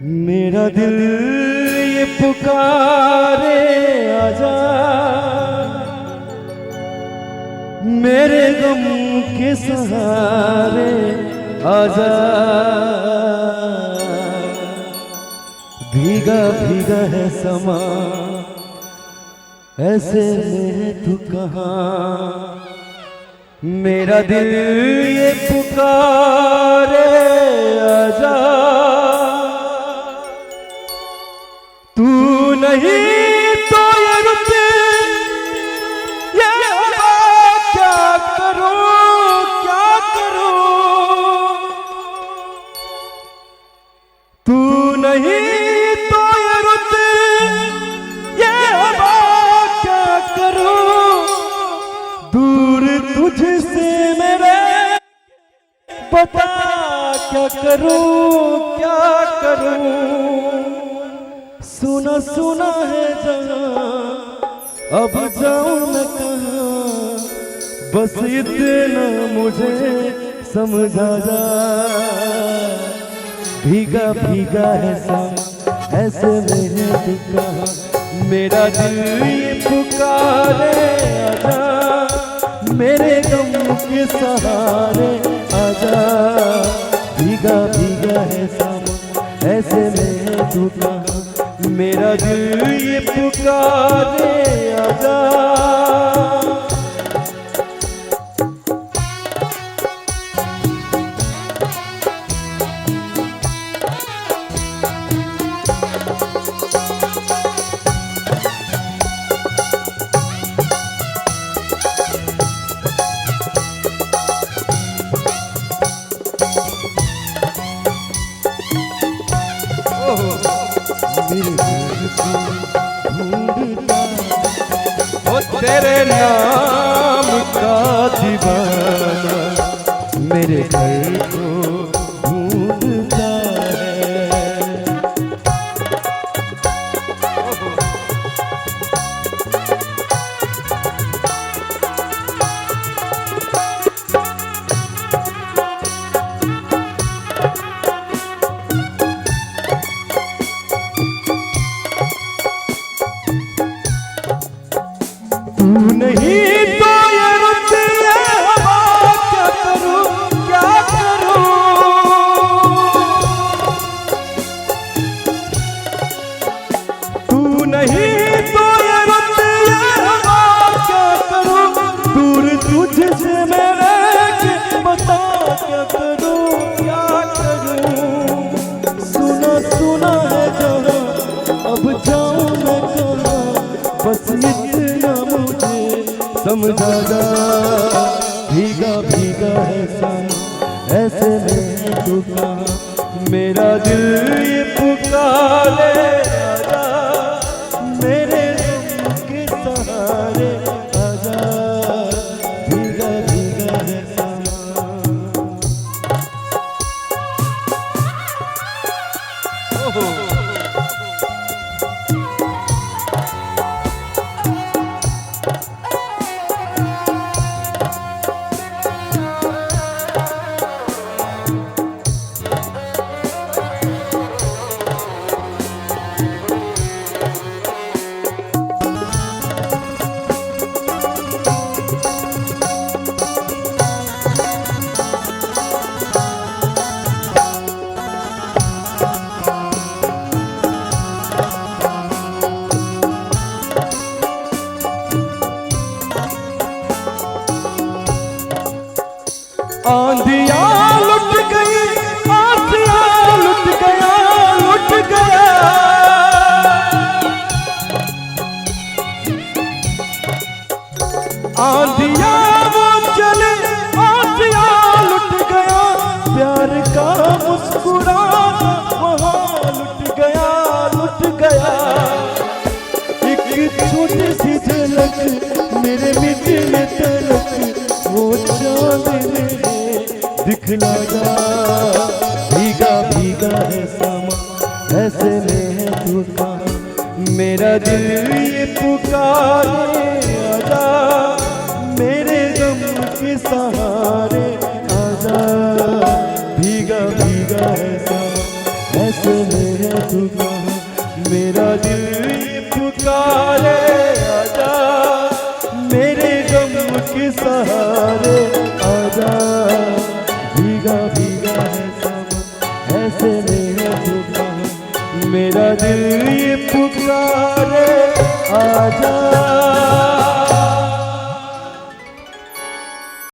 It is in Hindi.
मेरा दिल ये पुकारे आजा, मेरे गम के सहारे आजा। भीगा भीगा है समा, ऐसे में तू कहाँ। मेरा दिल ये पुकारे आजा, तू नहीं तो ये रुते, ये क्या करूं क्या करूं। तू नहीं तो ये रुते, ये क्या करूं। दूर तुझसे मेरे बता क्या करूं क्या करूं। सुना सुना है जहां, अब जाऊं मैं कहां। बस इतना मुझे समझा जा। भीगा भीगा है सम, ऐसे में तू कहाँ। मेरा दिल ये पुकारे आजा, मेरे गम के सहारे आजा। भीगा भीगा है सम, ऐसे में तू कहाँ। मेरा दिल ये पुकारे आजा। तेरे नाम का दीवाना मेरे घर को ढूंढता है। तू नहीं तो ये रुते, क्या करूं क्या करूं। तू नहीं तो ये रुते, क्या करूं। दूर तुझसे मेरे के बता क्या करूं क्या करूं। सुना सुना है जहां, अब जाऊं मैं कहां। बस इतना मुझे समझा जा। भीगा भीगा है सम, ऐसे में तू कहाँ। मेरा दिल ये पुकारे आजा, मेरे गम के सहारे आजा। भीगा भीगा है सम। आंधिया लुट गई, आंधिया लुट गया लुट गया। आंधिया वो चले, आंधिया लुट गया। प्यार का मुस्कुराना वहाँ लुट गया लुट गया। एक छोटी सी झलक मेरे मिटने तलक, वो चांद मेरे दिखला जा। भीगा भीगा है समा, ऐसे में है तू कहाँ। मेरा दिल ये पुकारे आजा, मेरे गम के सहारे आजा। भीगा भीगा है समा, ऐसे में है सुना, मेरा दिल पुकारे